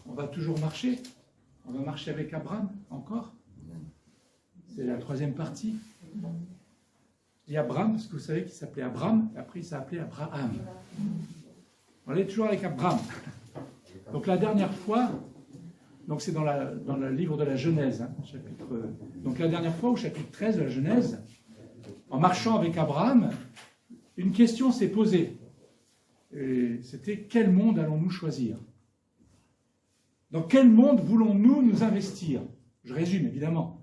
On va toujours marcher. On va marcher avec Abraham, encore. C'est la troisième partie. Et Abraham, parce que vous savez qu'il s'appelait Abraham, et après il s'appelait Abraham. On est toujours avec Abraham. Donc la dernière fois, donc c'est dans le livre de la Genèse, hein, donc la dernière fois, au chapitre 13 de la Genèse, en marchant avec Abraham, une question s'est posée. Et c'était: quel monde allons-nous choisir? Dans quel monde voulons-nous nous investir? Je résume, évidemment.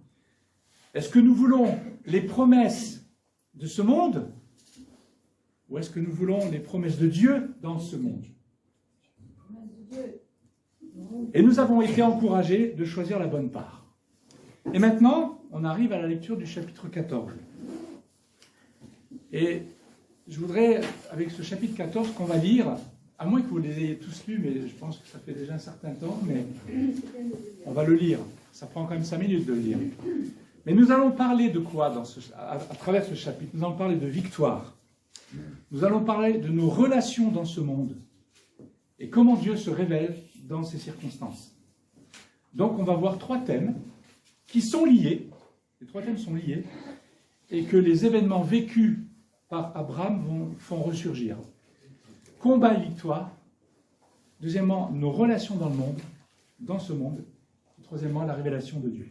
Est-ce que nous voulons les promesses de ce monde, ou est-ce que nous voulons les promesses de Dieu dans ce monde? Et nous avons été encouragés de choisir la bonne part. Et maintenant, on arrive à la lecture du chapitre 14. Et je voudrais, avec ce chapitre 14 qu'on va lire, à moins que vous les ayez tous lus, mais je pense que ça fait déjà un certain temps, mais on va le lire. Ça prend quand même 5 minutes de le lire. Mais nous allons parler de quoi à travers ce chapitre? Nous allons parler de victoire. Nous allons parler de nos relations dans ce monde et comment Dieu se révèle dans ces circonstances. Donc on va voir 3 thèmes qui sont liés, les 3 thèmes sont liés, et que les événements vécus par Abraham font ressurgir. Combat et victoire. Deuxièmement, nos relations dans le monde, dans ce monde. Et troisièmement, la révélation de Dieu.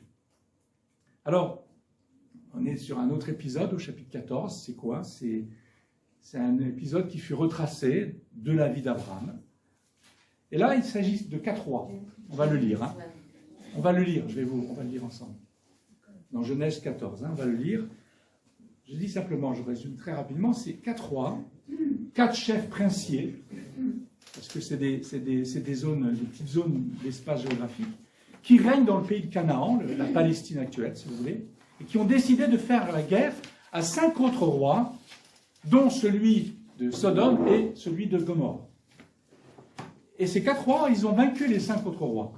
Alors, on est sur un autre épisode au chapitre 14. C'est quoi? C'est un épisode qui fut retracé de la vie d'Abraham. Et là, il s'agit de 4 rois. On va le lire. Hein. On va le lire. On va le lire ensemble. Dans Genèse 14, hein, on va le lire. Je dis simplement, je résume très rapidement, c'est 4 rois, 4 chefs princiers, parce que c'est des zones, des petites zones d'espace géographique, qui règnent dans le pays de Canaan, la Palestine actuelle, si vous voulez, et qui ont décidé de faire la guerre à 5 autres rois, dont celui de Sodome et celui de Gomorrhe. Et ces 4 rois, ils ont vaincu les 5 autres rois.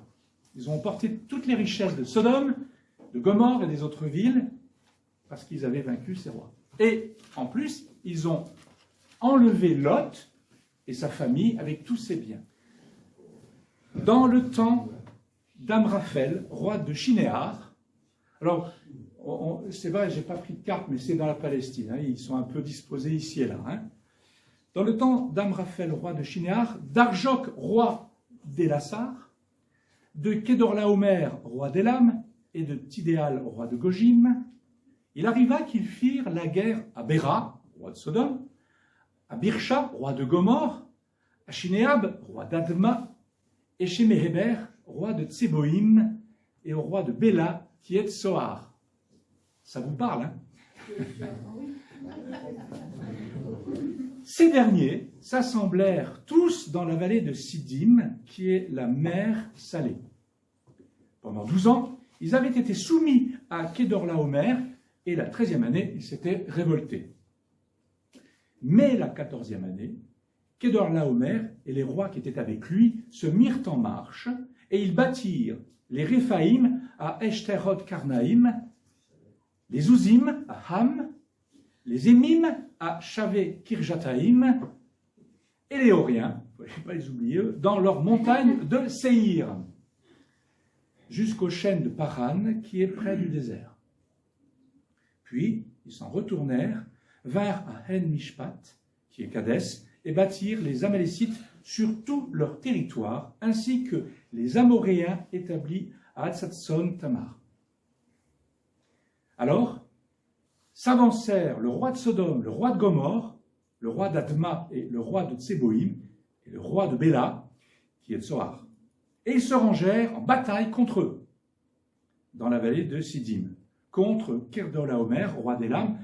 Ils ont emporté toutes les richesses de Sodome, de Gomorrhe et des autres villes, parce qu'ils avaient vaincu ces rois. Et en plus, ils ont enlevé Lot et sa famille avec tous ses biens. Dans le temps d'Amraphel, roi de Shinéar, alors, c'est vrai, je n'ai pas pris de carte, mais c'est dans la Palestine, hein, ils sont un peu disposés ici et là. Hein. Dans le temps d'Amraphel, roi de Shinéar, d'Arjok, roi d'Elassar, de Kedorlaomer, roi d'Élam, et de Tidéal, roi de Gojim, il arriva qu'ils firent la guerre à Béra, roi de Sodome, à Birsha, roi de Gomorre, à Shinéab, roi d'Adma, et chez Mehéber, roi de Tseboïm, et au roi de Béla, qui est Soar. Ça vous parle, hein? Ces derniers s'assemblèrent tous dans la vallée de Siddim, qui est la mer Salée. Pendant 12 ans, ils avaient été soumis à Kedorlaomer, et la 13e année, ils s'étaient révoltés. Mais la 14e année, Kedorlaomer et les rois qui étaient avec lui se mirent en marche, et ils bâtirent les Réphaïm à Eshterod Karnaïm, les Ouzim à Ham, les Émim à Shavé Kirjataïm, et les Horiens, il ne faut pas les oublier, dans leur montagne de Séhir, jusqu'aux chênes de Paran, qui est près du désert. Puis, ils s'en retournèrent, vinrent à Hen Mishpat, qui est Kadès, et bâtirent les Amalécites sur tout leur territoire, ainsi que les Amoréens établis à Hatzatson Tamar. Alors, s'avancèrent le roi de Sodome, le roi de Gomorre, le roi d'Adma et le roi de Tseboïm, et le roi de Béla, qui est Tsoar. Et ils se rangèrent en bataille contre eux, dans la vallée de Siddim, contre Kedorlaomer, roi d'Élam,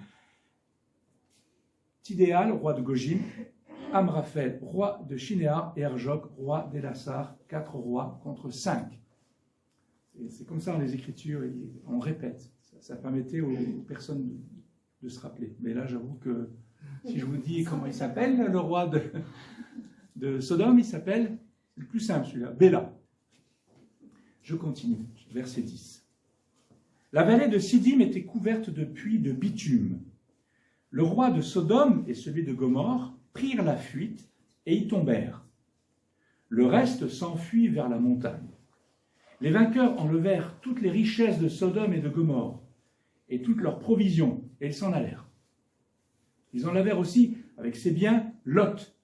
Tidéal, roi de Gojim, Amraphel, roi de Shinéar, et Arjok, roi d'Elassar, 4 rois contre 5. C'est comme ça dans les Écritures, on répète. Ça permettait aux personnes de se rappeler. Mais là, j'avoue que si je vous dis comment il s'appelle, le roi de Sodome, il s'appelle, le plus simple celui-là, Béla. Je continue, verset 10. La vallée de Siddim était couverte de puits de bitume. Le roi de Sodome et celui de Gomorre prirent la fuite et y tombèrent. Le reste s'enfuit vers la montagne. Les vainqueurs enlevèrent toutes les richesses de Sodome et de Gomorrhe, et toutes leurs provisions, et ils s'en allèrent. Ils enlevèrent aussi, avec ses biens, Lot,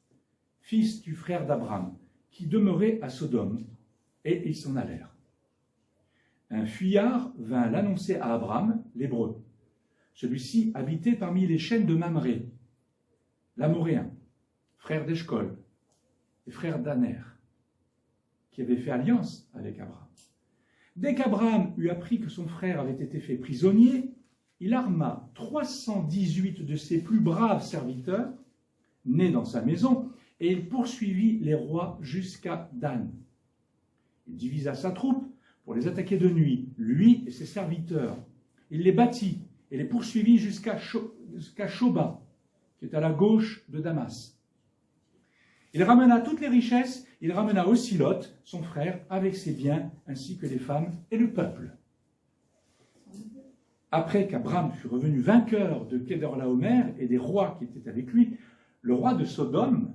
fils du frère d'Abraham, qui demeurait à Sodome, et ils s'en allèrent. Un fuyard vint l'annoncer à Abraham, l'Hébreu. Celui-ci habitait parmi les chaînes de Mamré, l'Amoréen, frère d'Eshcol, et frère d'Aner, qui avait fait alliance avec Abraham. Dès qu'Abraham eut appris que son frère avait été fait prisonnier, il arma 318 de ses plus braves serviteurs, nés dans sa maison, et il poursuivit les rois jusqu'à Dan. Il divisa sa troupe pour les attaquer de nuit, lui et ses serviteurs. Il les battit et les poursuivit jusqu'à Shoba, qui est à la gauche de Damas. Il ramena toutes les richesses, il ramena aussi Lot, son frère, avec ses biens, ainsi que les femmes et le peuple. Après qu'Abraham fut revenu vainqueur de Kedorlaomer et des rois qui étaient avec lui, le roi de Sodome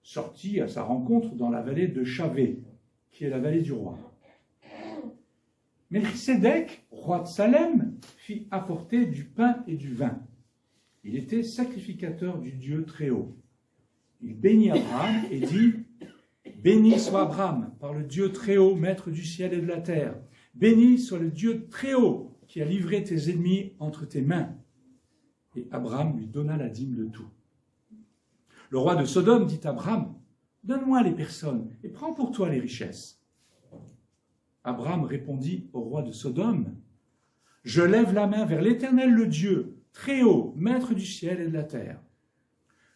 sortit à sa rencontre dans la vallée de Chavé, qui est la vallée du roi. Melchisédek, roi de Salem, fit apporter du pain et du vin. Il était sacrificateur du Dieu Très-Haut. Il bénit Abraham et dit « Béni soit Abraham par le Dieu Très-Haut, maître du ciel et de la terre. Béni soit le Dieu Très-Haut qui a livré tes ennemis entre tes mains. » Et Abraham lui donna la dîme de tout. Le roi de Sodome dit à Abraham « Donne-moi les personnes et prends pour toi les richesses. » Abraham répondit au roi de Sodome « Je lève la main vers l'Éternel le Dieu, Très-Haut, maître du ciel et de la terre.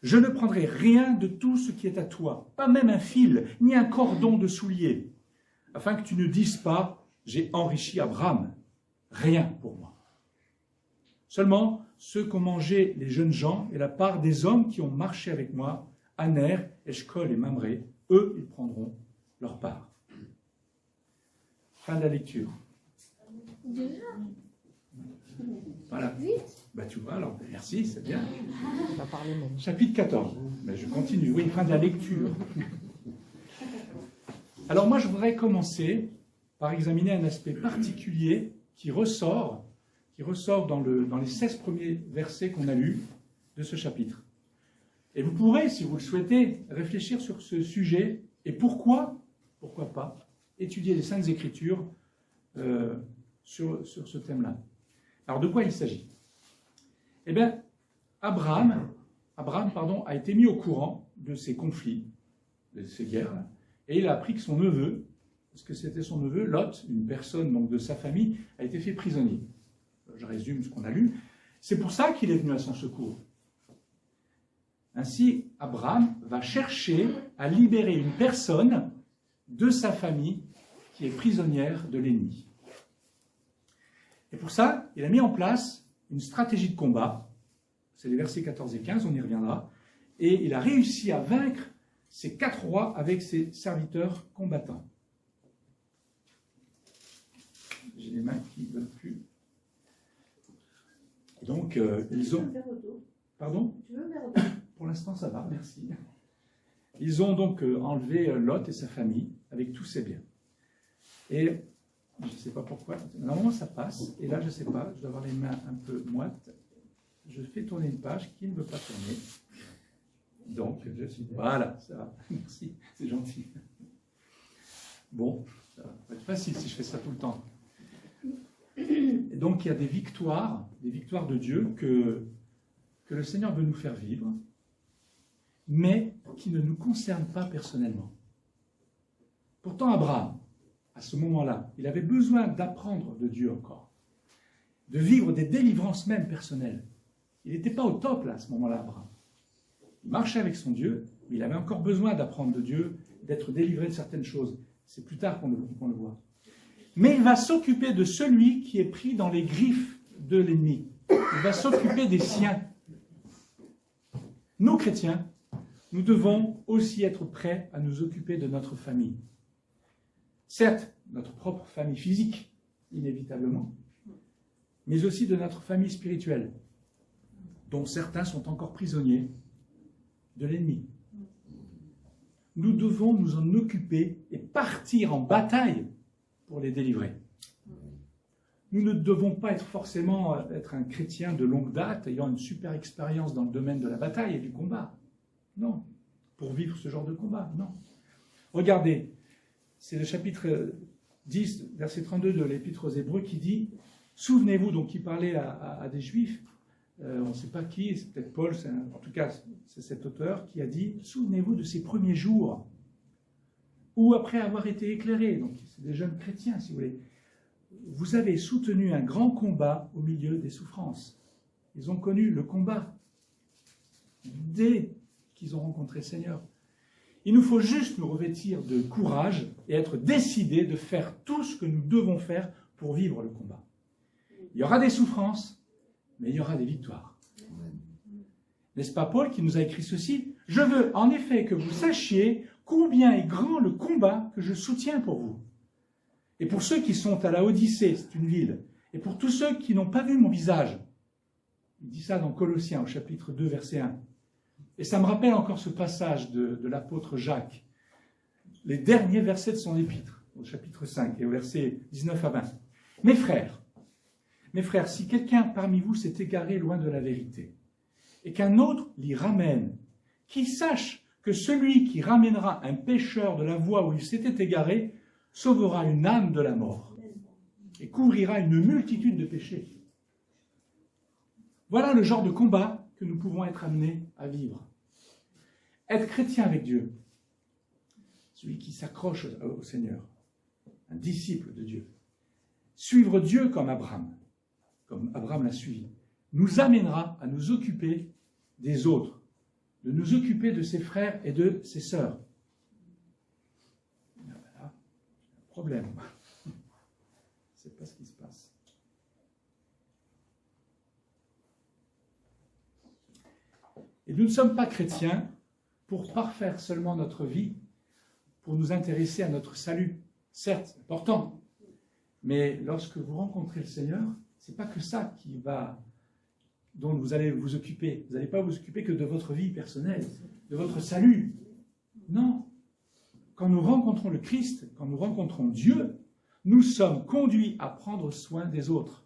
Je ne prendrai rien de tout ce qui est à toi, pas même un fil, ni un cordon de soulier, afin que tu ne dises pas « J'ai enrichi Abraham ». Rien pour moi. Seulement ceux qu'ont mangé les jeunes gens et la part des hommes qui ont marché avec moi, Aner, Eshcol et Mamré, eux, ils prendront leur part. Fin de la lecture. Déjà ? Voilà. Vite ? Bah tu vois, alors merci, c'est bien. On va parler même. Chapitre 14. Mais je continue, oui, fin de la lecture. Alors moi, je voudrais commencer par examiner un aspect particulier qui ressort dans les 16 premiers versets qu'on a lus de ce chapitre. Et vous pourrez, si vous le souhaitez, réfléchir sur ce sujet et pourquoi pas, étudier les Saintes Écritures sur ce thème-là. Alors, de quoi il s'agit? Eh bien, Abraham a été mis au courant de ces conflits, de ces guerres, et il a appris que son neveu, parce que c'était son neveu, Lot, une personne donc de sa famille, a été fait prisonnier. Je résume ce qu'on a lu. C'est pour ça qu'il est venu à son secours. Ainsi, Abraham va chercher à libérer une personne de sa famille qui est prisonnière de l'ennemi. Et pour ça, il a mis en place une stratégie de combat. C'est les versets 14 et 15, on y reviendra. Et il a réussi à vaincre ces 4 rois avec ses serviteurs combattants. J'ai les mains qui ne veulent plus. Donc, ils ont... Pardon ? Pour l'instant, ça va, merci. Ils ont donc enlevé Lot et sa famille avec tous ses biens. Et je ne sais pas pourquoi. Normalement, ça passe. Et là, je ne sais pas. Je dois avoir les mains un peu moites. Je fais tourner une page qui ne veut pas tourner. Donc, je suis... Voilà, ça va. Merci, c'est gentil. Bon, ça va être facile si je fais ça tout le temps. Et donc, il y a des victoires de Dieu que le Seigneur veut nous faire vivre, mais qui ne nous concernent pas personnellement. Pourtant, Abraham, à ce moment-là, il avait besoin d'apprendre de Dieu encore, de vivre des délivrances même personnelles. Il n'était pas au top, là, à ce moment-là, Abraham. Il marchait avec son Dieu, mais il avait encore besoin d'apprendre de Dieu, d'être délivré de certaines choses. C'est plus tard qu'on le voit. Mais il va s'occuper de celui qui est pris dans les griffes de l'ennemi. Il va s'occuper des siens. Nous, chrétiens, nous devons aussi être prêts à nous occuper de notre famille. Certes, notre propre famille physique, inévitablement, mais aussi de notre famille spirituelle, dont certains sont encore prisonniers de l'ennemi. nous devons nous en occuper et partir en bataille pour les délivrer. Nous ne devons pas être forcément être un chrétien de longue date, ayant une super expérience dans le domaine de la bataille et du combat. Non. Pour vivre ce genre de combat, non. Regardez, c'est le chapitre 10, verset 32 de l'Épître aux Hébreux qui dit, souvenez-vous, donc il parlait à des Juifs, on ne sait pas qui, c'est peut-être Paul, en tout cas c'est cet auteur qui a dit, souvenez-vous de ces premiers jours, où après avoir été éclairés, donc c'est des jeunes chrétiens si vous voulez, vous avez soutenu un grand combat au milieu des souffrances. Ils ont connu le combat dès qu'ils ont rencontré le Seigneur. Il nous faut juste nous revêtir de courage et être décidés de faire tout ce que nous devons faire pour vivre le combat. Il y aura des souffrances, mais il y aura des victoires. N'est-ce pas Paul qui nous a écrit ceci? Je veux en effet que vous sachiez combien est grand le combat que je soutiens pour vous. Et pour ceux qui sont à la Odyssée, c'est une ville, et pour tous ceux qui n'ont pas vu mon visage. Il dit ça dans Colossiens au chapitre 2, verset 1. Et ça me rappelle encore ce passage de l'apôtre Jacques, les derniers versets de son épître, au chapitre 5 et au verset 19 à 20. Mes frères, si quelqu'un parmi vous s'est égaré loin de la vérité, et qu'un autre l'y ramène, qu'il sache que celui qui ramènera un pécheur de la voie où il s'était égaré sauvera une âme de la mort et couvrira une multitude de péchés. Voilà le genre de combat que nous pouvons être amenés à vivre. Être chrétien avec Dieu, celui qui s'accroche au Seigneur, un disciple de Dieu, suivre Dieu comme Abraham l'a suivi, nous amènera à nous occuper des autres, de nous occuper de ses frères et de ses sœurs. Voilà, problème. C'est pas ce qui se passe. Et nous ne sommes pas chrétiens pour parfaire seulement notre vie, pour nous intéresser à notre salut. Certes, c'est important, mais lorsque vous rencontrez le Seigneur, c'est pas que ça dont vous allez vous occuper. Vous n'allez pas vous occuper que de votre vie personnelle, de votre salut. Non. Quand nous rencontrons le Christ, quand nous rencontrons Dieu, nous sommes conduits à prendre soin des autres,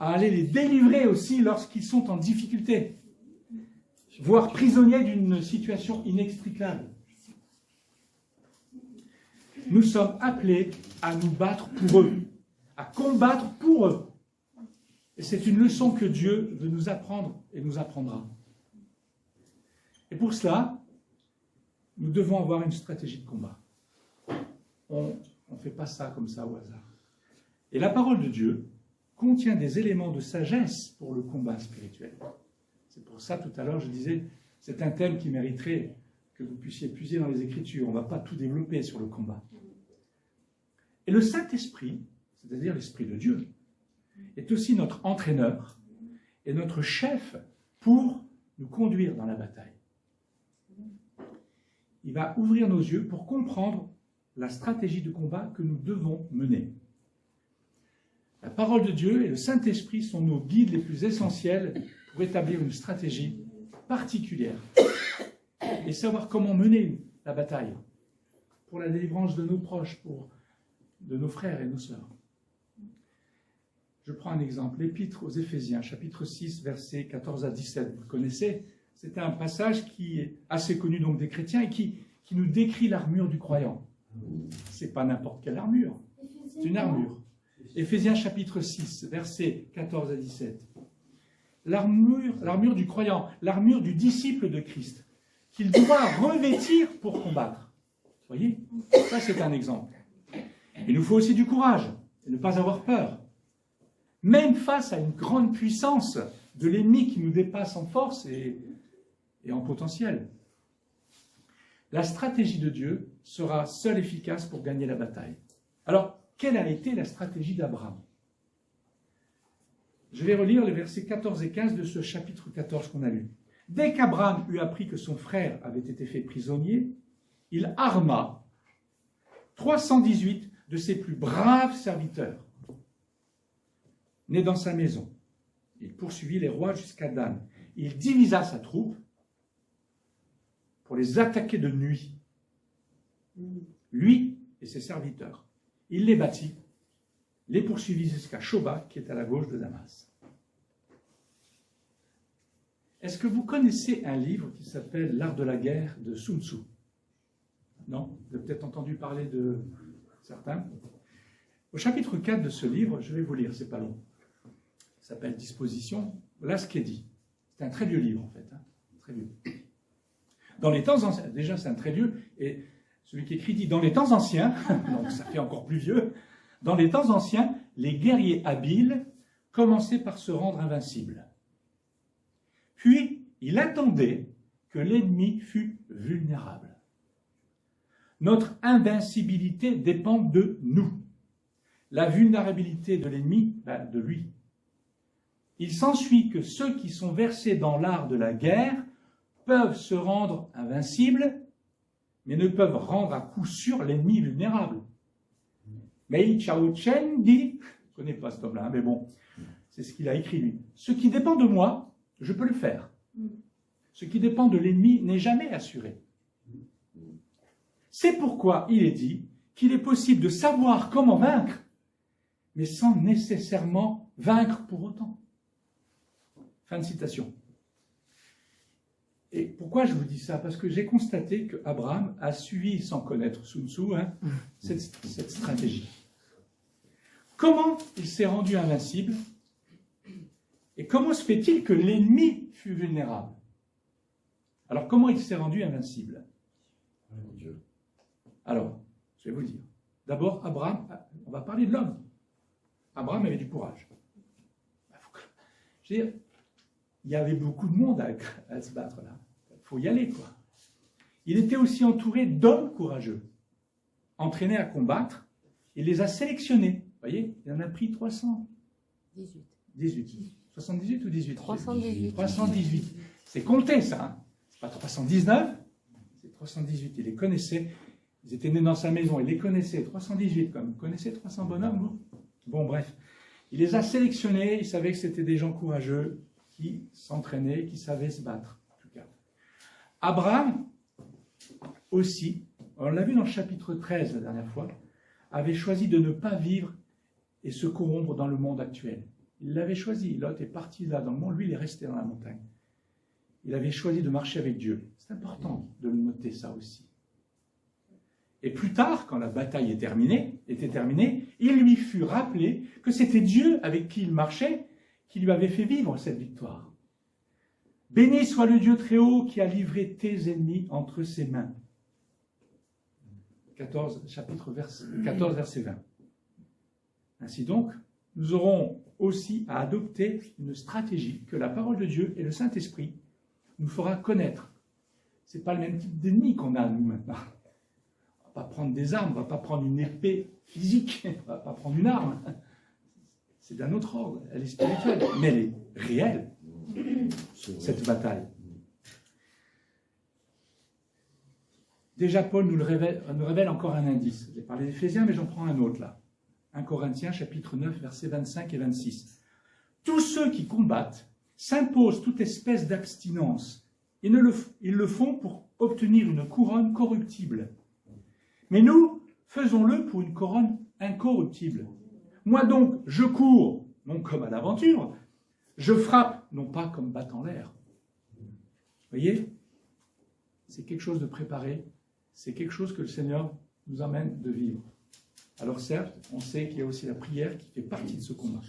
à aller les délivrer aussi lorsqu'ils sont en difficulté, voire prisonniers d'une situation inextricable. Nous sommes appelés à nous battre pour eux, à combattre pour eux. Et c'est une leçon que Dieu veut nous apprendre et nous apprendra. Et pour cela, nous devons avoir une stratégie de combat. On ne fait pas ça comme ça au hasard. Et la parole de Dieu contient des éléments de sagesse pour le combat spirituel. C'est pour ça, tout à l'heure, je disais, c'est un thème qui mériterait que vous puissiez puiser dans les Écritures. On ne va pas tout développer sur le combat. Et le Saint-Esprit, c'est-à-dire l'Esprit de Dieu, est aussi notre entraîneur et notre chef pour nous conduire dans la bataille. Il va ouvrir nos yeux pour comprendre la stratégie de combat que nous devons mener. La parole de Dieu et le Saint-Esprit sont nos guides les plus essentiels pour établir une stratégie particulière et savoir comment mener la bataille pour la délivrance de nos proches, de nos frères et nos sœurs. Je prends un exemple, l'Épître aux Éphésiens, chapitre 6, versets 14 à 17. Vous le connaissez, c'est un passage qui est assez connu donc des chrétiens et qui nous décrit l'armure du croyant. C'est pas n'importe quelle armure, c'est une armure. Éphésiens chapitre 6, versets 14 à 17. L'armure du croyant, l'armure du disciple de Christ, qu'il doit revêtir pour combattre. Vous voyez, ça c'est un exemple. Il nous faut aussi du courage et ne pas avoir peur. Même face à une grande puissance de l'ennemi qui nous dépasse en force et en potentiel. La stratégie de Dieu sera seule efficace pour gagner la bataille. Alors, quelle a été la stratégie d'Abraham? Je vais relire les versets 14 et 15 de ce chapitre 14 qu'on a lu. Dès qu'Abraham eut appris que son frère avait été fait prisonnier, il arma 318 de ses plus braves serviteurs, nés dans sa maison. Il poursuivit les rois jusqu'à Dan. Il divisa sa troupe pour les attaquer de nuit Lui et ses serviteurs. Il les battit, les poursuivit jusqu'à Shoba, qui est à la gauche de Damas. Est-ce que vous connaissez un livre qui s'appelle L'art de la guerre de Sun Tzu? Non? Vous avez peut-être entendu parler de certains. Au chapitre 4 de ce livre, je vais vous lire, c'est pas long. Il s'appelle Disposition. Voilà ce qui est dit. C'est un très vieux livre, en fait. Hein, très vieux. Dans les temps anciens, déjà c'est un très vieux, et celui qui écrit dit « Dans les temps anciens », donc ça fait encore plus vieux, « Dans les temps anciens, les guerriers habiles commençaient par se rendre invincibles. Puis, il attendait que l'ennemi fût vulnérable. Notre invincibilité dépend de nous. La vulnérabilité de l'ennemi, de lui. Il s'ensuit que ceux qui sont versés dans l'art de la guerre peuvent se rendre invincibles, mais ne peuvent rendre à coup sûr l'ennemi vulnérable. Mei Chao Chen dit, je ne connais pas cet homme-là, mais bon, c'est ce qu'il a écrit lui. Ce qui dépend de moi, je peux le faire. Ce qui dépend de l'ennemi n'est jamais assuré. C'est pourquoi il est dit qu'il est possible de savoir comment vaincre, mais sans nécessairement vaincre pour autant. Fin de citation. Et pourquoi je vous dis ça? Parce que j'ai constaté qu'Abraham a suivi, sans connaître Sun Tzu, cette stratégie. Comment il s'est rendu invincible? Et comment se fait-il que l'ennemi fut vulnérable? Alors, comment il s'est rendu invincible? Alors, je vais vous le dire. D'abord, Abraham, on va parler de l'homme. Abraham avait du courage. Je veux dire, il y avait beaucoup de monde à se battre là. Il faut y aller, quoi. Il était aussi entouré d'hommes courageux, entraînés à combattre. Il les a sélectionnés. Vous voyez, il en a pris 300. 18. 78 ou 18? 318. 318. C'est compté, ça. Hein. C'est pas 319, c'est 318. Il les connaissait. Ils étaient nés dans sa maison. Il les connaissait. 318, comme. Vous connaissez 300 bonhommes, vous? Bon, bref. Il les a sélectionnés. Il savait que c'était des gens courageux qui s'entraînaient, qui savaient se battre, en tout cas. Abraham, aussi, on l'a vu dans le chapitre 13 la dernière fois, avait choisi de ne pas vivre et se corrompre dans le monde actuel. Il l'avait choisi. Lot est parti là dans le monde, lui il est resté dans la montagne. Il avait choisi de marcher avec Dieu. C'est important de le noter, ça aussi. Et plus tard, quand la bataille était terminée, il lui fut rappelé que c'était Dieu avec qui il marchait qui lui avait fait vivre cette victoire. Béni soit le Dieu très haut qui a livré tes ennemis entre ses mains. Chapitre 14, verset 20. Ainsi donc, nous aurons aussi à adopter une stratégie que la parole de Dieu et le Saint-Esprit nous fera connaître. Ce n'est pas le même type d'ennemi qu'on a, nous, maintenant. On ne va pas prendre des armes, on ne va pas prendre une épée physique, on ne va pas prendre une arme. C'est d'un autre ordre, elle est spirituelle, mais elle est réelle, cette bataille. Déjà, Paul nous révèle encore un indice. J'ai parlé d'Éphésiens, mais j'en prends un autre là. 1 Corinthiens, chapitre 9, versets 25 et 26. Tous ceux qui combattent s'imposent toute espèce d'abstinence. Ils le font pour obtenir une couronne corruptible. Mais nous, faisons-le pour une couronne incorruptible. Moi donc, je cours, non comme à l'aventure, je frappe, non pas comme battant l'air. Vous voyez? C'est quelque chose de préparé, c'est quelque chose que le Seigneur nous amène de vivre. Alors certes, on sait qu'il y a aussi la prière qui fait partie de ce combat.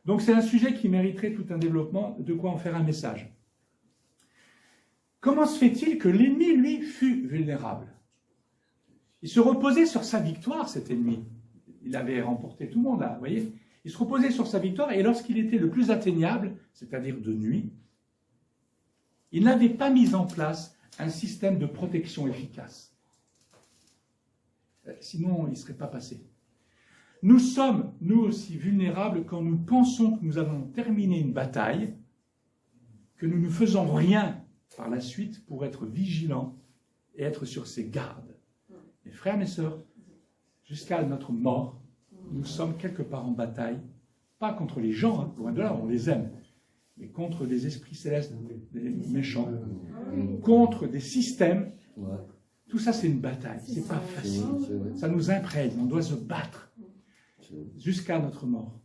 Donc c'est un sujet qui mériterait tout un développement, de quoi en faire un message. Comment se fait-il que l'ennemi, lui, fut vulnérable? Il se reposait sur sa victoire, cet ennemi. Il avait remporté tout le monde, là, vous voyez. Il se reposait sur sa victoire, et lorsqu'il était le plus atteignable, c'est-à-dire de nuit, il n'avait pas mis en place un système de protection efficace. Sinon, il ne serait pas passé. Nous sommes, nous aussi, vulnérables quand nous pensons que nous avons terminé une bataille, que nous ne faisons rien par la suite pour être vigilants et être sur ses gardes. Mes frères, mes sœurs, jusqu'à notre mort, nous sommes quelque part en bataille, pas contre les gens, hein, loin de là, on les aime, mais contre des esprits célestes, des méchants, contre des systèmes, Tout ça, c'est une bataille. C'est pas facile. Ça nous imprègne. On doit se battre jusqu'à notre mort.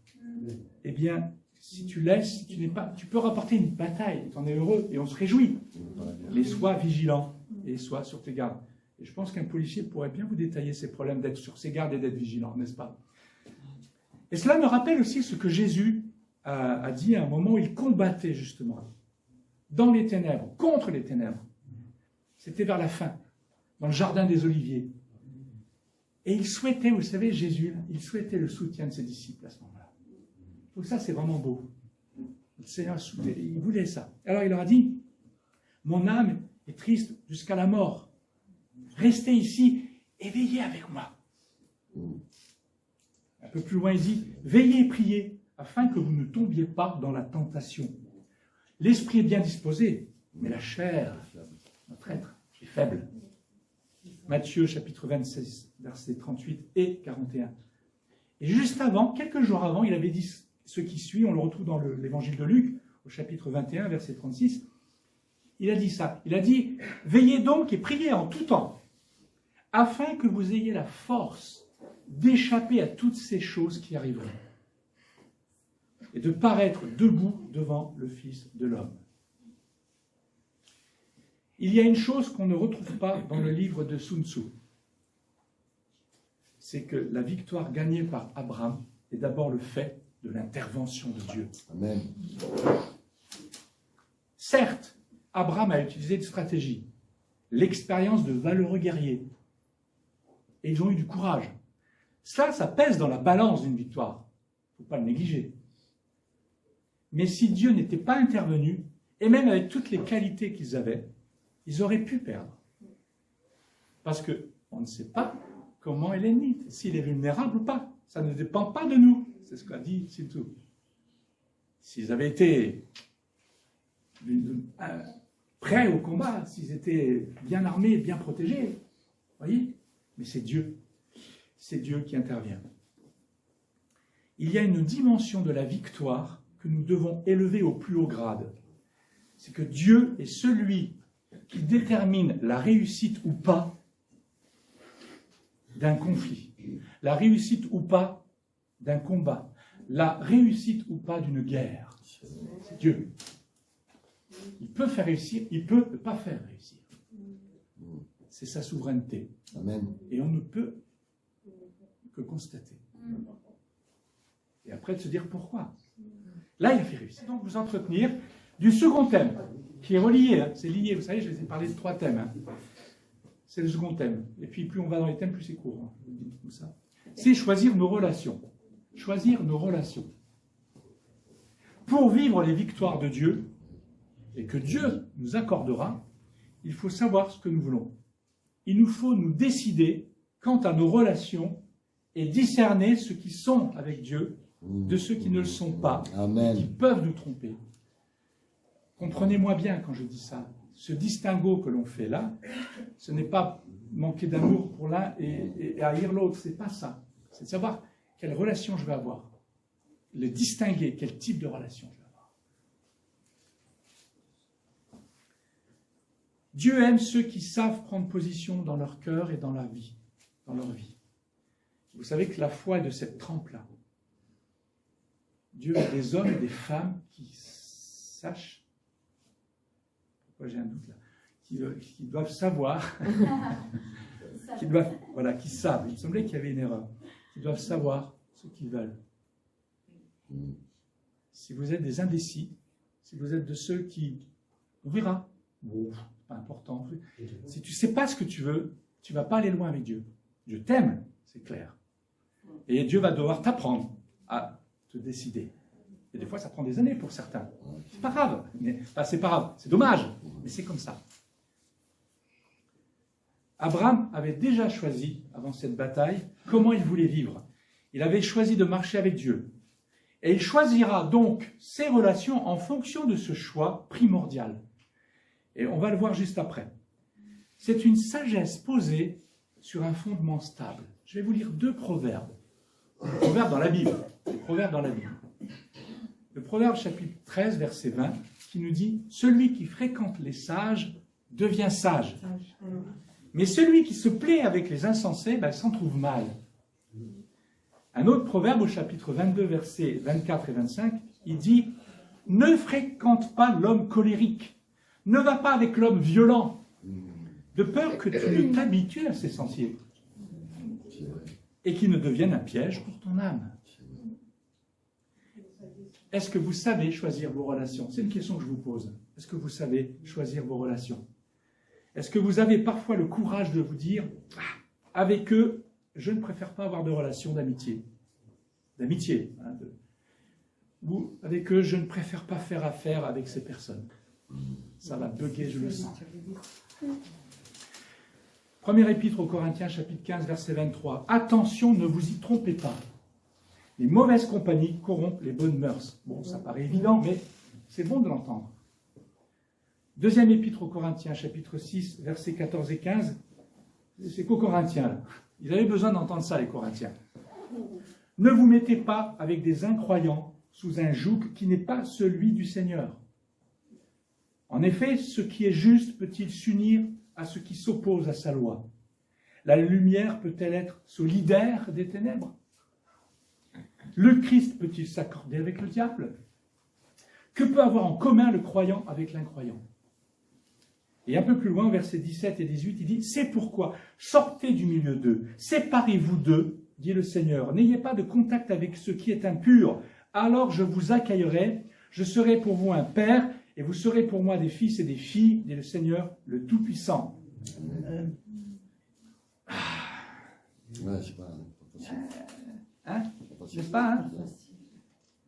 Eh bien, si tu laisses, tu peux rapporter une bataille. Tu en es heureux et on se réjouit. Mais sois vigilant et sois sur tes gardes. Et je pense qu'un policier pourrait bien vous détailler ses problèmes d'être sur ses gardes et d'être vigilant, n'est-ce pas? Et cela me rappelle aussi ce que Jésus a dit à un moment où il combattait justement dans les ténèbres, contre les ténèbres. C'était vers la fin, dans le jardin des Oliviers. Et il souhaitait, vous savez, Jésus, il souhaitait le soutien de ses disciples à ce moment-là. Donc ça, c'est vraiment beau. Le Seigneur souhaitait, il voulait ça. Alors il leur a dit, mon âme est triste jusqu'à la mort. Restez ici et veillez avec moi. Un peu plus loin, il dit, veillez et priez, afin que vous ne tombiez pas dans la tentation. L'esprit est bien disposé, mais la chair, notre être, est faible. Matthieu, chapitre 26, versets 38 et 41. Et juste avant, quelques jours avant, il avait dit ce qui suit, on le retrouve dans l'évangile de Luc, au chapitre 21, verset 36. Il a dit ça. Il a dit, veillez donc et priez en tout temps, afin que vous ayez la force d'échapper à toutes ces choses qui arriveront, et de paraître debout devant le Fils de l'homme. Il y a une chose qu'on ne retrouve pas dans le livre de Sun Tzu. C'est que la victoire gagnée par Abraham est d'abord le fait de l'intervention de Dieu. Amen. Certes, Abraham a utilisé une stratégie, l'expérience de valeureux guerriers. Et ils ont eu du courage. Ça pèse dans la balance d'une victoire. Il ne faut pas le négliger. Mais si Dieu n'était pas intervenu, et même avec toutes les qualités qu'ils avaient, ils auraient pu perdre. Parce qu'on ne sait pas comment est l'ennemi, s'il est vulnérable ou pas. Ça ne dépend pas de nous. C'est ce qu'a dit Sun Tzu. S'ils avaient été prêts au combat, s'ils étaient bien armés, bien protégés, voyez. Mais c'est Dieu. C'est Dieu qui intervient. Il y a une dimension de la victoire que nous devons élever au plus haut grade. C'est que Dieu est celui qui détermine la réussite ou pas d'un conflit, la réussite ou pas d'un combat, la réussite ou pas d'une guerre. C'est Dieu. Il peut faire réussir, il peut ne pas faire réussir. C'est sa souveraineté. Amen. Et on ne peut que constater. Et après de se dire pourquoi. Là, il a fait réussir. Donc vous entretenir du second thème, qui est relié, hein, c'est lié, vous savez, je vous ai parlé de 3 thèmes. Hein. C'est le second thème. Et puis plus on va dans les thèmes, plus c'est court. Hein, je vous dis tout ça. C'est choisir nos relations. Choisir nos relations. Pour vivre les victoires de Dieu, et que Dieu nous accordera, il faut savoir ce que nous voulons. Il nous faut nous décider quant à nos relations et discerner ceux qui sont avec Dieu de ceux qui ne le sont pas, Amen. qui peuvent nous tromper. Comprenez-moi bien quand je dis ça. Ce distinguo que l'on fait là, ce n'est pas manquer d'amour pour l'un et haïr l'autre, c'est pas ça. C'est de savoir quelle relation je vais avoir. Le distinguer, quel type de relation je vais avoir. Dieu aime ceux qui savent prendre position dans leur cœur et dans la vie, dans leur vie. Vous savez que la foi est de cette trempe-là. Dieu a des hommes et des femmes qui sachent, pourquoi j'ai un doute là, qui doivent savoir, qui savent, il me semblait qu'il y avait une erreur, qui doivent savoir ce qu'ils veulent. Si vous êtes des indécis, si vous êtes de ceux qui, on verra, bon, pas important, si tu ne sais pas ce que tu veux, tu ne vas pas aller loin avec Dieu. Dieu t'aime, c'est clair. Et Dieu va devoir t'apprendre à te décider. Et des fois, ça prend des années pour certains. C'est pas grave. C'est pas grave. C'est dommage. Mais c'est comme ça. Abraham avait déjà choisi, avant cette bataille, comment il voulait vivre. Il avait choisi de marcher avec Dieu. Et il choisira donc ses relations en fonction de ce choix primordial. Et on va le voir juste après. C'est une sagesse posée sur un fondement stable. Je vais vous lire 2 proverbes. Des proverbes dans la Bible. Des proverbes dans la Bible. Le proverbe chapitre 13, verset 20, qui nous dit « Celui qui fréquente les sages devient sage, Mais celui qui se plaît avec les insensés, ben, s'en trouve mal. Un autre proverbe au chapitre 22, versets 24 et 25, il dit « Ne fréquente pas l'homme colérique, ne va pas avec l'homme violent, de peur que tu ne t'habitues à ses sentiers et qu'il ne devienne un piège pour ton âme. » Est-ce que vous savez choisir vos relations? C'est une question que je vous pose. Est-ce que vous savez choisir vos relations? Est-ce que vous avez parfois le courage de vous dire « Avec eux, je ne préfère pas avoir de relation d'amitié. » D'amitié. Hein, ou avec eux, je ne préfère pas faire affaire avec ces personnes. Ça va bugger, je le sens. Première épître aux Corinthiens, chapitre 15, verset 23. « Attention, ne vous y trompez pas. Les mauvaises compagnies corrompent les bonnes mœurs. » Bon, ça paraît évident, mais c'est bon de l'entendre. Deuxième épître aux Corinthiens, chapitre 6, versets 14 et 15. C'est qu'aux Corinthiens, là. Ils avaient besoin d'entendre ça, les Corinthiens. « Ne vous mettez pas avec des incroyants sous un joug qui n'est pas celui du Seigneur. En effet, ce qui est juste peut-il s'unir à ce qui s'oppose à sa loi? La lumière peut-elle être solidaire des ténèbres? Le Christ peut-il s'accorder avec le diable? Que peut avoir en commun le croyant avec l'incroyant? » Et un peu plus loin, versets 17 et 18, il dit « C'est pourquoi, sortez du milieu d'eux, séparez-vous d'eux, dit le Seigneur, n'ayez pas de contact avec ce qui est impur, alors je vous accueillerai, je serai pour vous un père, et vous serez pour moi des fils et des filles, dit le Seigneur, le Tout-Puissant. » Ouais, c'est pas facile. Hein? N'est-ce pas, hein?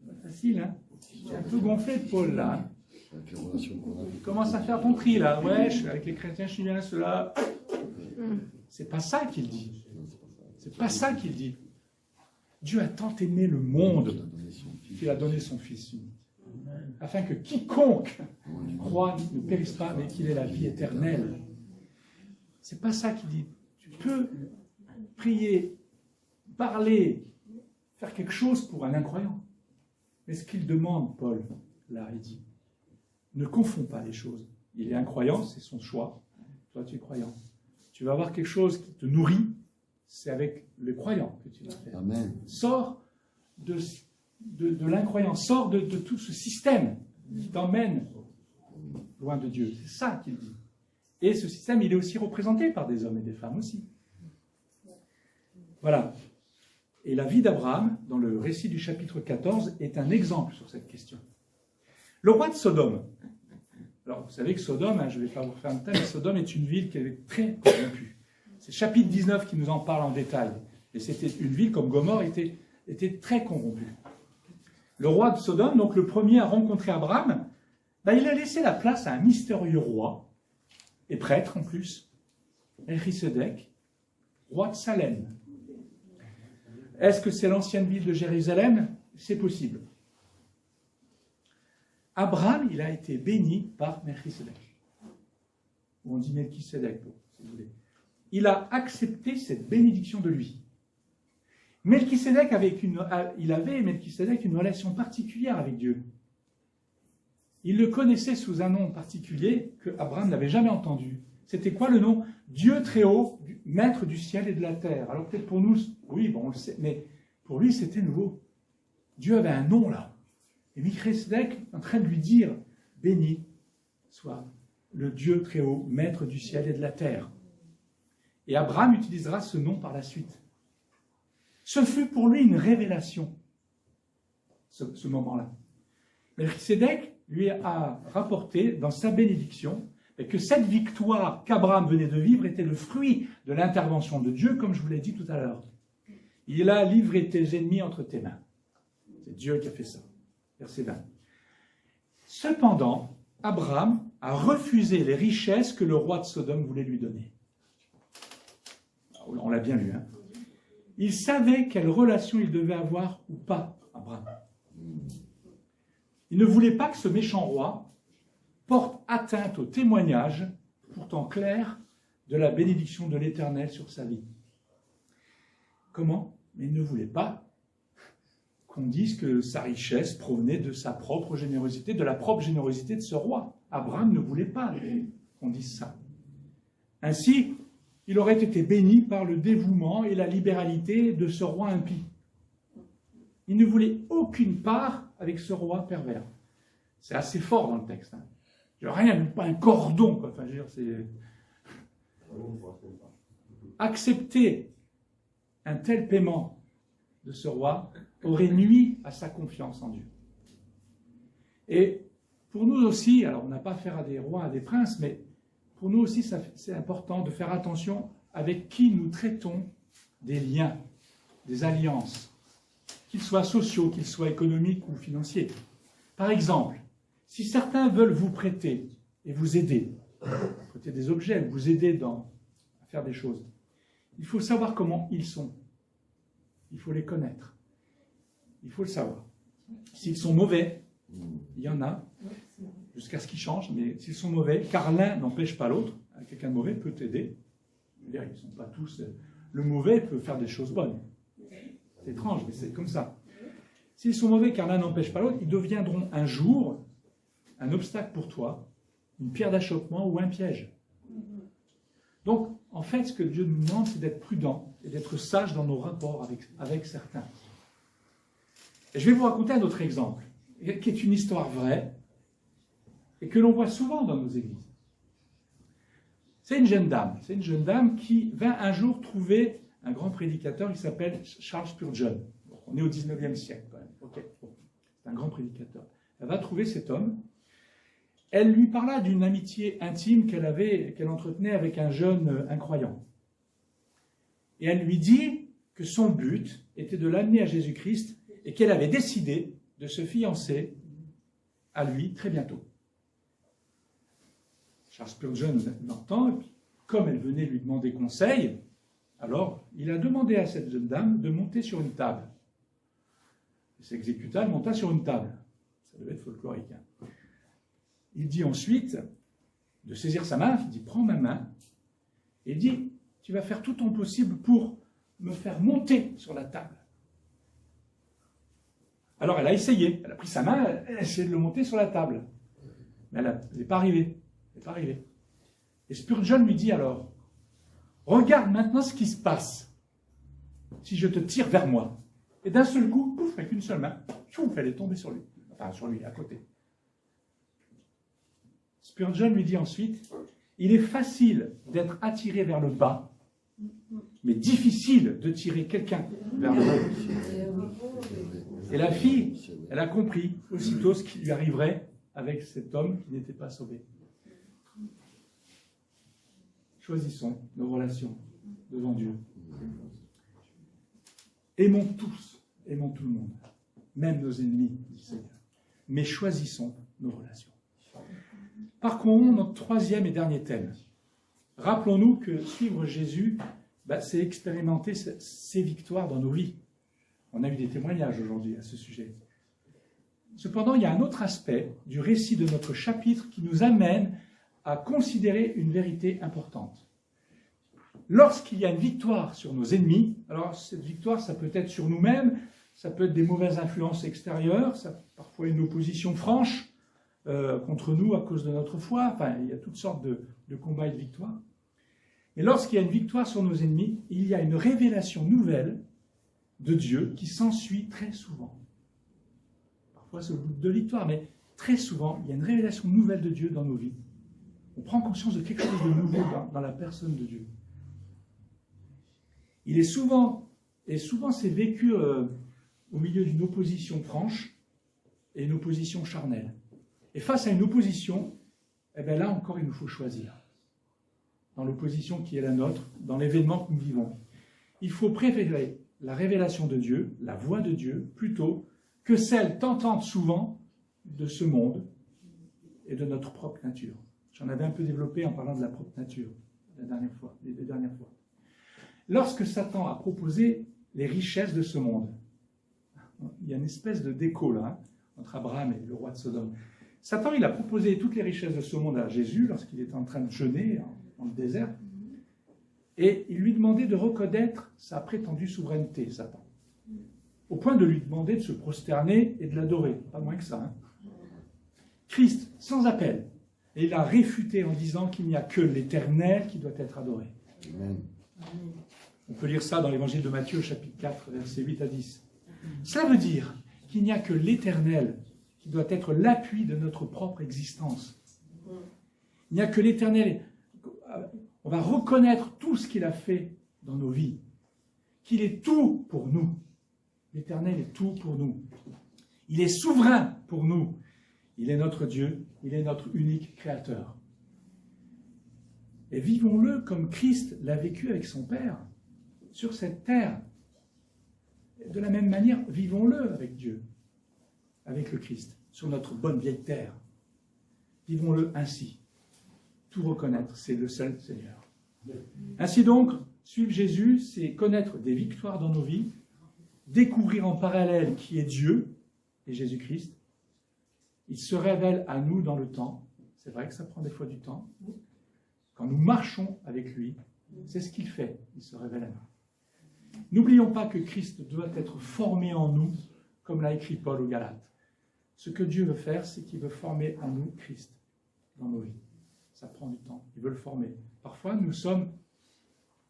Pas facile, hein? C'est un peu gonflé de Paul, là. Hein? Commence à faire ton tri, là. Ouais, avec les chrétiens, je suis bien, ceux-là. C'est pas ça qu'il dit. C'est pas ça qu'il dit. Dieu a tant aimé le monde qu'il a donné son Fils unique, afin que quiconque croit ne périsse pas, mais qu'il ait la vie éternelle. C'est pas ça qu'il dit. Tu peux prier, parler, faire quelque chose pour un incroyant. Mais ce qu'il demande, Paul, là, il dit, ne confonds pas les choses. Il est incroyant, c'est son choix. Toi, tu es croyant. Tu vas avoir quelque chose qui te nourrit, c'est avec le croyant que tu vas faire. Amen. Sors de l'incroyant, sors de tout ce système qui t'emmène loin de Dieu. C'est ça qu'il dit. Et ce système, il est aussi représenté par des hommes et des femmes aussi. Voilà. Et la vie d'Abraham, dans le récit du chapitre 14, est un exemple sur cette question. Le roi de Sodome. Alors, vous savez que Sodome, hein, je ne vais pas vous faire un thème, mais Sodome est une ville qui est très corrompue. C'est le chapitre 19 qui nous en parle en détail. Et c'était une ville, comme Gomorrhe, était très corrompue. Le roi de Sodome, donc le premier à rencontrer Abraham, ben, il a laissé la place à un mystérieux roi, et prêtre en plus, Melchisédek, roi de Salem. Est-ce que c'est l'ancienne ville de Jérusalem? C'est possible. Abraham, il a été béni par Melchisédek. Ou on dit Melchisédek, si vous voulez. Il a accepté cette bénédiction de lui. Melchisédek il avait une relation particulière avec Dieu. Il le connaissait sous un nom particulier que Abraham n'avait jamais entendu. C'était quoi le nom? Dieu très haut, maître du ciel et de la terre. Alors peut-être pour nous, oui, bon, on le sait, mais pour lui c'était nouveau. Dieu avait un nom là. Et Melchisédek est en train de lui dire, béni soit le Dieu très haut, maître du ciel et de la terre. Et Abraham utilisera ce nom par la suite. Ce fut pour lui une révélation, ce moment-là. Melchisédek lui a rapporté dans sa bénédiction que cette victoire qu'Abraham venait de vivre était le fruit de l'intervention de Dieu, comme je vous l'ai dit tout à l'heure. Il a livré tes ennemis entre tes mains. C'est Dieu qui a fait ça. Verset 20. Cependant, Abraham a refusé les richesses que le roi de Sodome voulait lui donner. On l'a bien lu, hein. Il savait quelle relation il devait avoir ou pas, Abraham. Il ne voulait pas que ce méchant roi porte atteinte au témoignage, pourtant clair, de la bénédiction de l'Éternel sur sa vie. Comment? Mais il ne voulait pas qu'on dise que sa richesse provenait de sa propre générosité, de la propre générosité de ce roi. Abraham ne voulait pas qu'on dise ça. Ainsi, il aurait été béni par le dévouement et la libéralité de ce roi impie. Il ne voulait aucune part avec ce roi pervers. C'est assez fort dans le texte. Hein. Rien, pas un cordon. Quoi. Enfin, je veux dire, c'est... Accepter un tel paiement de ce roi aurait nui à sa confiance en Dieu. Et pour nous aussi, alors on n'a pas affaire à des rois, à des princes, mais pour nous aussi, c'est important de faire attention avec qui nous traitons des liens, des alliances, qu'ils soient sociaux, qu'ils soient économiques ou financiers. Par exemple, si certains veulent vous prêter et vous aider, prêter des objets, vous aider à faire des choses, il faut savoir comment ils sont. Il faut les connaître. Il faut le savoir. S'ils sont mauvais, il y en a, jusqu'à ce qu'ils changent, mais s'ils sont mauvais, car l'un n'empêche pas l'autre, quelqu'un de mauvais peut t'aider. Ils ne sont pas tous... Le mauvais peut faire des choses bonnes. C'est étrange, mais c'est comme ça. S'ils sont mauvais, car l'un n'empêche pas l'autre, ils deviendront un jour un obstacle pour toi, une pierre d'achoppement ou un piège. Donc, en fait, ce que Dieu nous demande, c'est d'être prudent et d'être sage dans nos rapports avec certains. Et je vais vous raconter un autre exemple, qui est une histoire vraie, et que l'on voit souvent dans nos églises. C'est une jeune dame qui vint un jour trouver un grand prédicateur qui s'appelle Charles Spurgeon. On est au 19e siècle quand même. Okay. C'est un grand prédicateur. Elle va trouver cet homme. Elle lui parla d'une amitié intime qu'elle entretenait avec un jeune incroyant. Et elle lui dit que son but était de l'amener à Jésus-Christ et qu'elle avait décidé de se fiancer à lui très bientôt. Charles Spurgeon l'entend, et puis, comme elle venait lui demander conseil, alors il a demandé à cette jeune dame de monter sur une table. Il s'exécuta, elle monta sur une table. Ça devait être folklorique. Hein. Il dit ensuite de saisir sa main, il dit « Prends ma main » et il dit « Tu vas faire tout ton possible pour me faire monter sur la table. » Alors elle a essayé, elle a pris sa main, elle a essayé de le monter sur la table. Mais elle n'est pas arrivée. Elle n'est pas arrivée. Et Spurgeon lui dit alors « Regarde maintenant ce qui se passe si je te tire vers moi. » Et d'un seul coup, pouf, avec une seule main, pouf, elle est tombée sur lui. Enfin, sur lui, à côté. Spurgeon lui dit ensuite « Il est facile d'être attiré vers le bas, mais difficile de tirer quelqu'un vers le haut. » Et la fille, elle a compris aussitôt ce qui lui arriverait avec cet homme qui n'était pas sauvé. Choisissons nos relations devant Dieu. Aimons tous, aimons tout le monde, même nos ennemis, dit le Seigneur. Mais choisissons nos relations. Parcourons notre troisième et dernier thème. Rappelons-nous que suivre Jésus, c'est expérimenter ses victoires dans nos vies. On a eu des témoignages aujourd'hui à ce sujet. Cependant, il y a un autre aspect du récit de notre chapitre qui nous amène à considérer une vérité importante. Lorsqu'il y a une victoire sur nos ennemis, alors cette victoire, ça peut être sur nous-mêmes, ça peut être des mauvaises influences extérieures, ça parfois une opposition franche contre nous à cause de notre foi, enfin, il y a toutes sortes de combats et de victoires. Et lorsqu'il y a une victoire sur nos ennemis, il y a une révélation nouvelle de Dieu qui s'ensuit très souvent. Parfois c'est au bout de victoires, mais très souvent, il y a une révélation nouvelle de Dieu dans nos vies. On prend conscience de quelque chose de nouveau dans la personne de Dieu. Et souvent c'est vécu au milieu d'une opposition franche et une opposition charnelle. Et face à une opposition, là encore, il nous faut choisir. Dans l'opposition qui est la nôtre, dans l'événement que nous vivons. Il faut préférer la révélation de Dieu, la voix de Dieu, plutôt que celle tentante souvent de ce monde et de notre propre nature. J'en avais un peu développé en parlant de la propre nature les dernières fois. Lorsque Satan a proposé les richesses de ce monde, il y a une espèce de déco là, entre Abraham et le roi de Sodome. Satan, il a proposé toutes les richesses de ce monde à Jésus lorsqu'il était en train de jeûner dans le désert. Et il lui demandait de reconnaître sa prétendue souveraineté, Satan. Au point de lui demander de se prosterner et de l'adorer. Pas moins que ça. Hein. Christ, sans appel. Et il a réfuté en disant qu'il n'y a que l'Éternel qui doit être adoré. Amen. On peut lire ça dans l'évangile de Matthieu, chapitre 4, versets 8 à 10. Cela veut dire qu'il n'y a que l'Éternel qui doit être l'appui de notre propre existence. Il n'y a que l'Éternel. On va reconnaître tout ce qu'il a fait dans nos vies. Qu'il est tout pour nous. L'Éternel est tout pour nous. Il est souverain pour nous. Il est notre Dieu. Il est notre unique Créateur. Et vivons-le comme Christ l'a vécu avec son Père sur cette terre. De la même manière, vivons-le avec Dieu, avec le Christ, sur notre bonne vieille terre. Vivons-le ainsi. Tout reconnaître, c'est le seul Seigneur. Ainsi donc, suivre Jésus, c'est connaître des victoires dans nos vies, découvrir en parallèle qui est Dieu et Jésus-Christ. Il se révèle à nous dans le temps. C'est vrai que ça prend des fois du temps. Quand nous marchons avec lui, c'est ce qu'il fait. Il se révèle à nous. N'oublions pas que Christ doit être formé en nous, comme l'a écrit Paul aux Galates. Ce que Dieu veut faire, c'est qu'il veut former en nous Christ dans nos vies. Ça prend du temps. Il veut le former. Parfois, nous sommes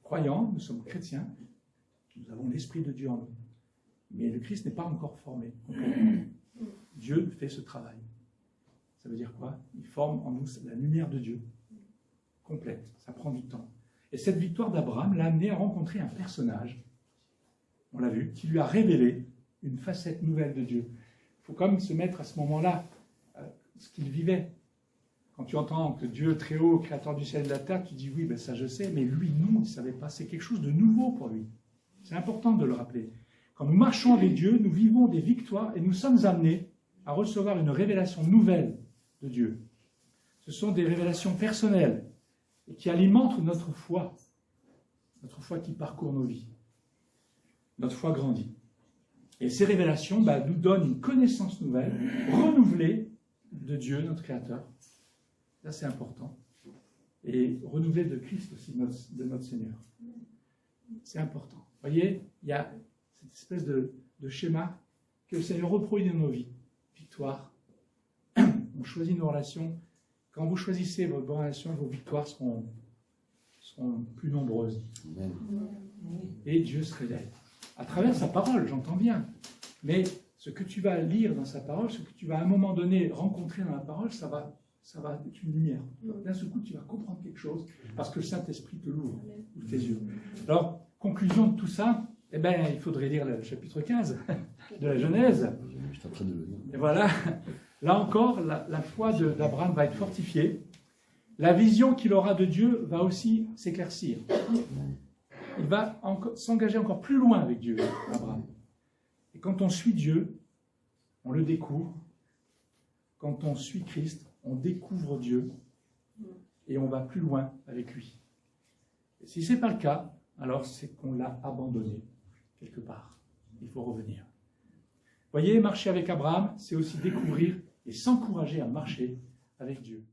croyants, nous sommes chrétiens, nous avons l'Esprit de Dieu en nous. Mais le Christ n'est pas encore formé complètement. Dieu fait ce travail. Ça veut dire quoi? Il forme en nous la lumière de Dieu complète. Ça prend du temps. Et cette victoire d'Abraham l'a amené à rencontrer un personnage, on l'a vu, qui lui a révélé une facette nouvelle de Dieu. Il faut quand même se mettre à ce moment-là ce qu'il vivait. Quand tu entends que Dieu très haut, créateur du ciel et de la terre, tu dis oui, ben ça je sais, mais lui non, il ne savait pas. C'est quelque chose de nouveau pour lui. C'est important de le rappeler. Quand nous marchons avec Dieu, nous vivons des victoires et nous sommes amenés à recevoir une révélation nouvelle de Dieu. Ce sont des révélations personnelles et qui alimentent notre foi qui parcourt nos vies. Notre foi grandit. Et ces révélations nous donnent une connaissance nouvelle, renouvelée de Dieu, notre Créateur. Ça, c'est important. Et renouvelée de Christ aussi, de notre Seigneur. C'est important. Vous voyez, il y a cette espèce de schéma que le Seigneur reproduit dans nos vies. Victoire. On choisit nos relations. Quand vous choisissez vos relations, vos victoires seront plus nombreuses. Amen. Et Dieu se révèle. À travers sa parole, j'entends bien. Mais ce que tu vas lire dans sa parole, ce que tu vas à un moment donné rencontrer dans la parole, ça va être une lumière. D'un seul coup, tu vas comprendre quelque chose parce que le Saint-Esprit te l'ouvre tes yeux. Alors, conclusion de tout ça, il faudrait lire le chapitre 15 de la Genèse. Je suis en train de le lire. Et voilà, là encore, la foi d'Abraham va être fortifiée. La vision qu'il aura de Dieu va aussi s'éclaircir. Il va s'engager encore plus loin avec Dieu, Abraham. Et quand on suit Dieu, on le découvre. Quand on suit Christ, on découvre Dieu et on va plus loin avec lui. Et si ce n'est pas le cas, alors c'est qu'on l'a abandonné quelque part. Il faut revenir. Vous voyez, marcher avec Abraham, c'est aussi découvrir et s'encourager à marcher avec Dieu.